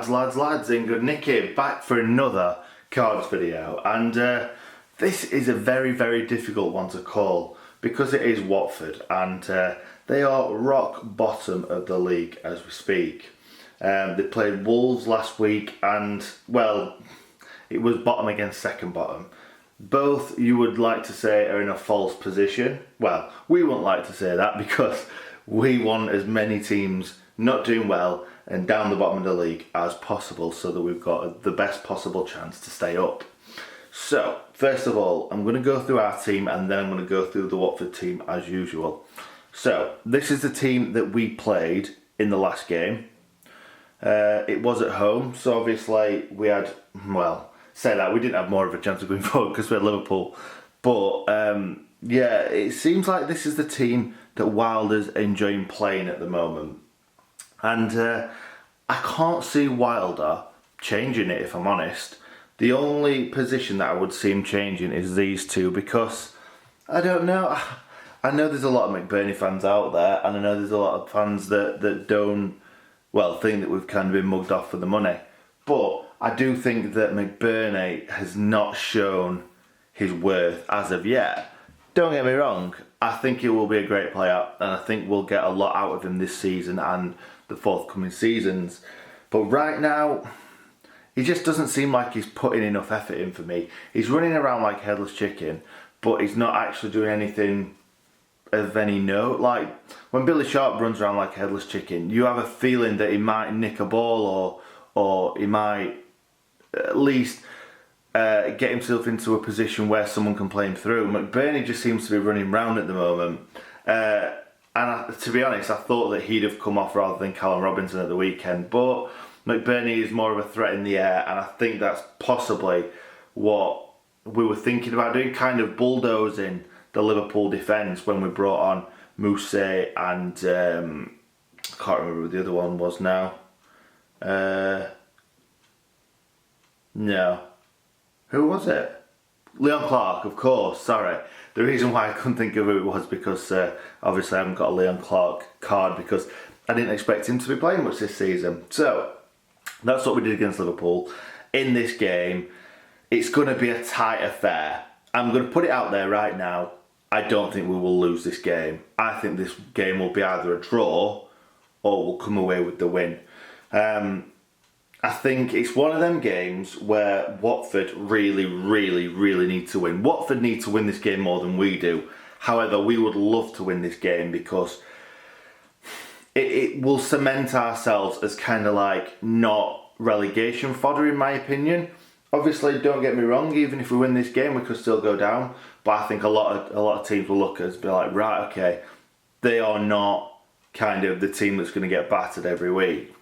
Lads, Ingood Nick here, back for another cards video, and this is a very, very difficult one to call because it is Watford, and they are rock bottom of the league as we speak. They played Wolves last week, and well, it was bottom against second bottom. Both, you would like to say, are in a false position. Well, we wouldn't like to say that because we want as many teams not doing well and down the bottom of the league as possible so that we've got the best possible chance to stay up. So, first of all, I'm going to go through our team and then I'm going to go through the Watford team as usual. So, this is the team that we played in the last game. It was at home, so obviously we had, well, say that, we didn't have more of a chance of going forward because we had Liverpool. But, yeah, it seems like this is the team that Wilder's enjoying playing at the moment. And I can't see Wilder changing it, if I'm honest. The only position that I would see him changing is these two, because, I don't know, I know there's a lot of McBurney fans out there, and I know there's a lot of fans that don't, well, think that we've kind of been mugged off for the money. But I do think that McBurney has not shown his worth as of yet. Don't get me wrong, I think he will be a great player, and I think we'll get a lot out of him this season and the forthcoming seasons. But right now, he just doesn't seem like he's putting enough effort in for me. He's running around like a headless chicken, but he's not actually doing anything of any note. Like, when Billy Sharp runs around like a headless chicken, you have a feeling that he might nick a ball or he might at least get himself into a position where someone can play him through. McBurney just seems to be running round at the moment. To be honest, I thought that he'd have come off rather than Callum Robinson at the weekend. But McBurney is more of a threat in the air, and I think that's possibly what we were thinking about doing, kind of bulldozing the Liverpool defence when we brought on Mousse and I can't remember who the other one was now. No. Who was it? Leon Clark, of course, sorry. The reason why I couldn't think of who it was because obviously I haven't got a Leon Clark card because I didn't expect him to be playing much this season. So, that's what we did against Liverpool. In this game, it's going to be a tight affair. I'm going to put it out there right now. I don't think we will lose this game. I think this game will be either a draw or we'll come away with the win. I think it's one of them games where Watford really, really, really need to win. Watford need to win this game more than we do. However, we would love to win this game because it will cement ourselves as kind of like not relegation fodder, in my opinion. Obviously, don't get me wrong, even if we win this game, we could still go down. But I think a lot of teams will look at us and be like, right, okay, they are not kind of the team that's going to get battered every week.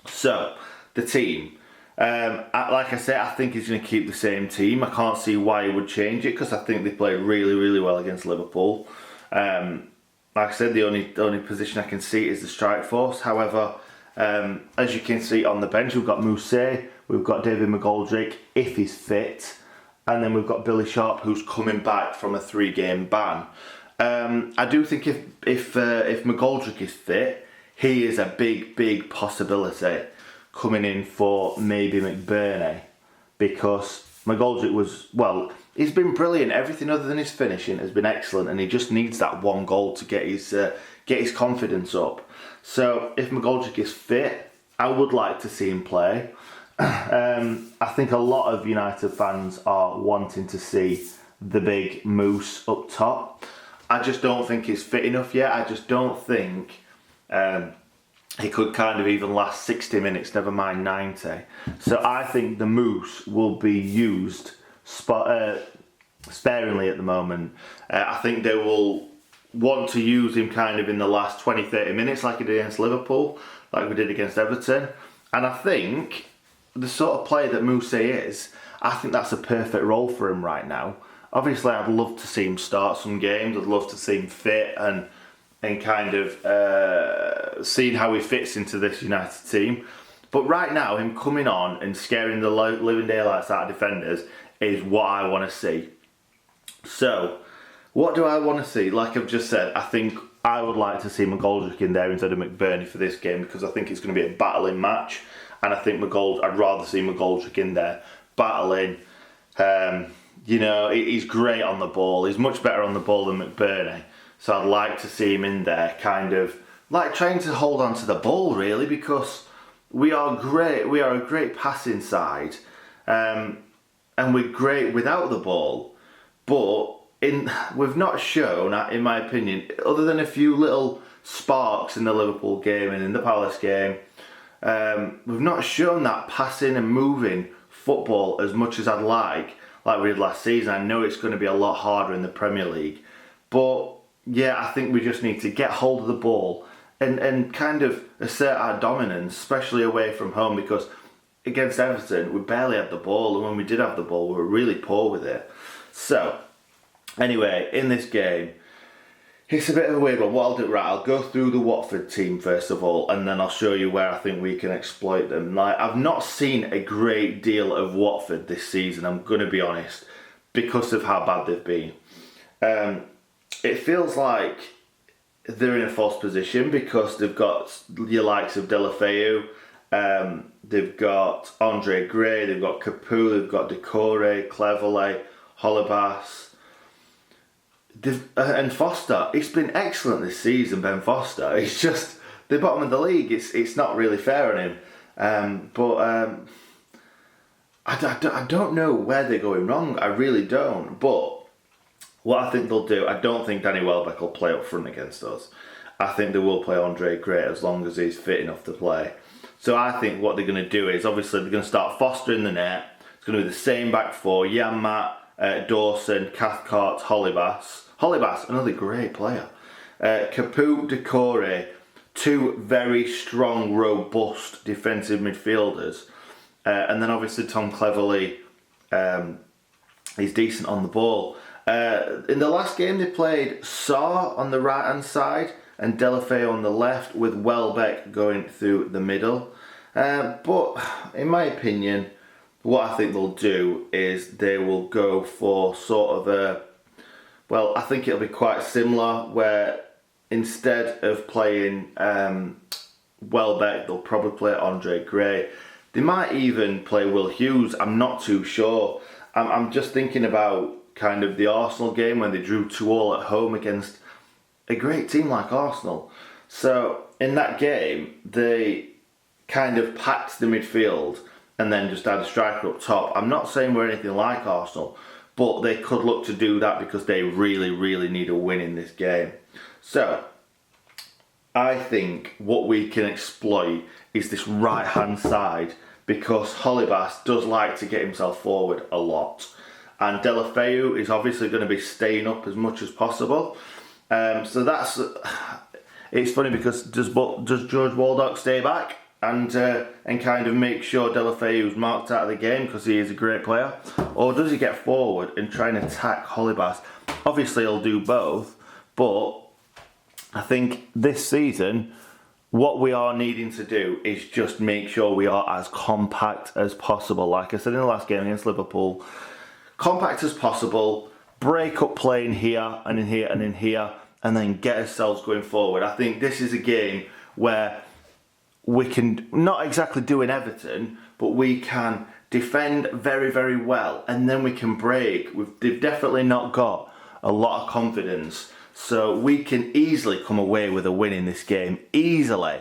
So, the team. Like I said, I think he's going to keep the same team. I can't see why he would change it because I think they played really, really well against Liverpool. Like I said, the only position I can see is the strike force. However, as you can see on the bench, we've got Mousse, we've got David McGoldrick, if he's fit, and then we've got Billy Sharp, who's coming back from a 3-game ban. I do think if McGoldrick is fit, he is a big, big possibility coming in for maybe McBurney, because McGoldrick was, well, he's been brilliant. Everything other than his finishing has been excellent, and he just needs that one goal to get his confidence up. So if McGoldrick is fit, I would like to see him play. I think a lot of United fans are wanting to see the big Moose up top. I just don't think he's fit enough yet. I just don't think he could kind of even last 60 minutes, never mind 90. So I think the Moose will be used sparingly at the moment. I think they will want to use him kind of in the last 20-30 minutes like he did against Liverpool, like we did against Everton. And I think the sort of player that Mousse is, I think that's a perfect role for him right now. Obviously, I'd love to see him start some games. I'd love to see him fit and kind of seeing how he fits into this United team. But right now, him coming on and scaring the living daylights out of defenders is what I want to see. So, what do I want to see? Like I've just said, I think I would like to see McGoldrick in there instead of McBurney for this game because I think it's going to be a battling match. and I think I'd rather see McGoldrick in there battling. He's great on the ball. He's much better on the ball than McBurney. So I'd like to see him in there, kind of like trying to hold on to the ball, really, because we are great. We are a great passing side, and we're great without the ball. But we've not shown, in my opinion, other than a few little sparks in the Liverpool game and in the Palace game, we've not shown that passing and moving football as much as I'd like we did last season. I know it's going to be a lot harder in the Premier League, but yeah, I think we just need to get hold of the ball and kind of assert our dominance, especially away from home, because against Everton we barely had the ball, and when we did have the ball we were really poor with it. So anyway, in this game, it's a bit of a weird one. What I'll go through the Watford team first of all, and then I'll show you where I think we can exploit them. I've not seen a great deal of Watford this season, I'm going to be honest, because of how bad they've been. It feels like they're in a false position because they've got your likes of Deulofeu, they've got Andre Gray, they've got Capoue, they've got Decore, Cleverley, Holebas, and Foster. It's been excellent this season, Ben Foster. It's just the bottom of the league. It's not really fair on him. I don't know where they're going wrong. I really don't. But what I think they'll do, I don't think Danny Welbeck will play up front against us. I think they will play Andre Gray as long as he's fit enough to play. So I think what they're going to do is, obviously, they're going to start Foster in the net. It's going to be the same back four: Janmaat, Dawson, Cathcart, Holebas. Holebas, another great player. Capoue, Decore, two very strong, robust defensive midfielders. And then obviously Tom Cleverley, he's decent on the ball. In the last game they played Sarr on the right hand side and Deulofeu on the left, with Welbeck going through the middle. But in my opinion, what I think they'll do is they will go for sort of I think it'll be quite similar, where instead of playing Welbeck, they'll probably play Andre Gray. They might even play Will Hughes, I'm not too sure. I'm just thinking about kind of the Arsenal game when they drew 2-2 at home against a great team like Arsenal. So in that game, they kind of packed the midfield and then just had a striker up top. I'm not saying we're anything like Arsenal, but they could look to do that because they really, really need a win in this game. So I think what we can exploit is this right-hand side, because Holebas does like to get himself forward a lot. And Deulofeu is obviously going to be staying up as much as possible. So that's... It's funny because does George Waldock stay back and kind of make sure Deulofeu is marked out of the game because he is a great player? Or does he get forward and try and attack Holebas? Obviously he'll do both, but I think this season what we are needing to do is just make sure we are as compact as possible. Like I said in the last game against Liverpool, compact as possible, break up playing here and in here and in here, and then get ourselves going forward. I think this is a game where we can, not exactly do in Everton, but we can defend very, very well, and then we can break. They've definitely not got a lot of confidence, so we can easily come away with a win in this game, easily.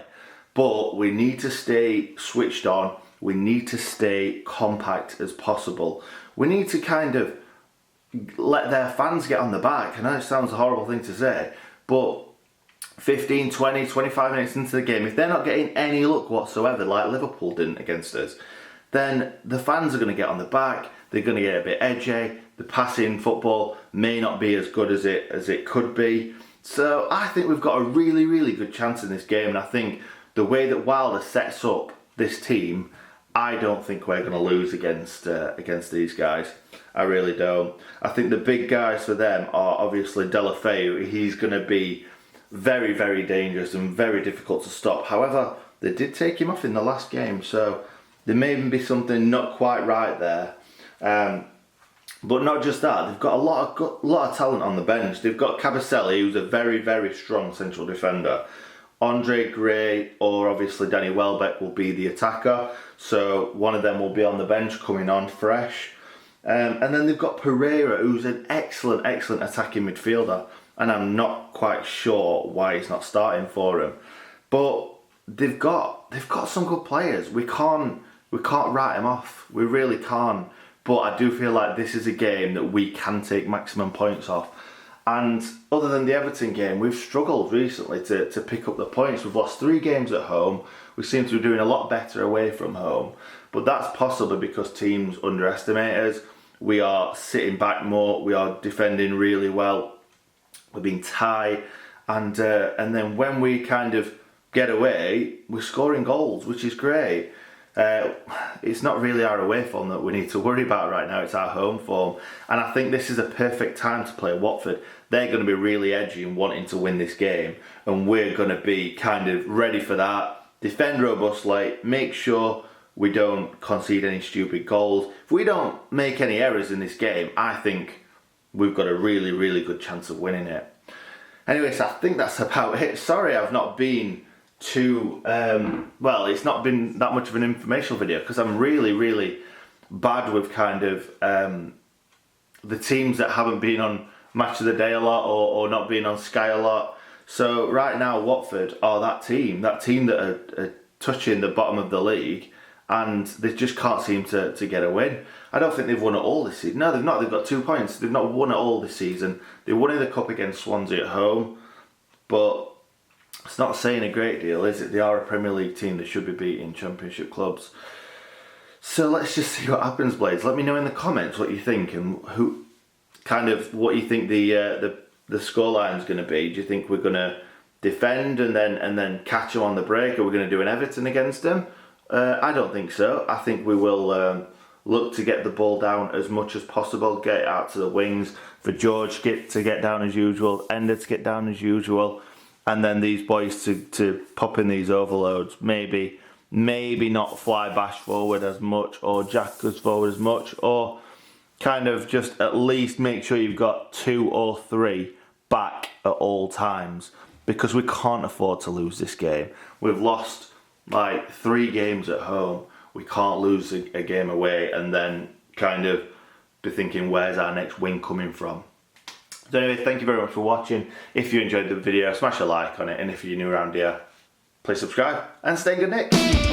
But we need to stay switched on. We need to stay compact as possible. We need to kind of let their fans get on the back. I know it sounds a horrible thing to say, but 15, 20, 25 minutes into the game, if they're not getting any luck whatsoever, like Liverpool didn't against us, then the fans are going to get on the back. They're going to get a bit edgy. The passing football may not be as good as it could be. So I think we've got a really, really good chance in this game, and I think the way that Wilder sets up this team, I don't think we're going to lose against these guys. I really don't. I think the big guys for them are obviously Deulofeu. He's going to be very, very dangerous and very difficult to stop. However, they did take him off in the last game, so there may even be something not quite right there. But not just that, they've got a lot of talent on the bench. They've got Cabaselli, who's a very, very strong central defender. Andre Gray or obviously Danny Welbeck will be the attacker. So one of them will be on the bench coming on fresh. And then they've got Pereira, who's an excellent attacking midfielder. And I'm not quite sure why he's not starting for him. But they've got some good players. We can't write them off. We really can't. But I do feel like this is a game that we can take maximum points off. And other than the Everton game, we've struggled recently to pick up the points. We've lost 3 games at home. We seem to be doing a lot better away from home. But that's possibly because teams underestimate us. We are sitting back more. We are defending really well. We're being tight. And then when we kind of get away, we're scoring goals, which is great. It's not really our away form that we need to worry about right now, it's our home form. And I think this is a perfect time to play Watford. They're going to be really edgy and wanting to win this game, and we're going to be kind of ready for that. Defend robustly, make sure we don't concede any stupid goals. If we don't make any errors in this game, I think we've got a really good chance of winning it. Anyways, I think that's about it. Sorry I've not been too well, it's not been that much of an informational video because I'm really bad with kind of the teams that haven't been on Match of the Day a lot or not been on Sky a lot. So right now Watford are that team that are touching the bottom of the league, and they just can't seem to get a win. I don't think they've won it all this season. No, they've not. They've got 2 points. They've not won it all this season. They won in the cup against Swansea at home, but it's not saying a great deal, is it? They are a Premier League team that should be beating Championship clubs. So let's just see what happens, Blades. Let me know in the comments what you think and what you think the scoreline is going to be. Do you think we're going to defend and then catch them on the break? Are we going to do an Everton against them? I don't think so. I think we will look to get the ball down as much as possible, get it out to the wings, for George to get down as usual, Ender to get down as usual. And then these boys to pop in these overloads. Maybe not fly Bash forward as much, or Jack goes forward as much, or kind of just at least make sure you've got 2 or 3 back at all times, because we can't afford to lose this game. We've lost like 3 games at home. We can't lose a game away and then kind of be thinking, where's our next win coming from? So anyway, thank you very much for watching. If you enjoyed the video, smash a like on it, and if you're new around here, please subscribe and stay good, Nick.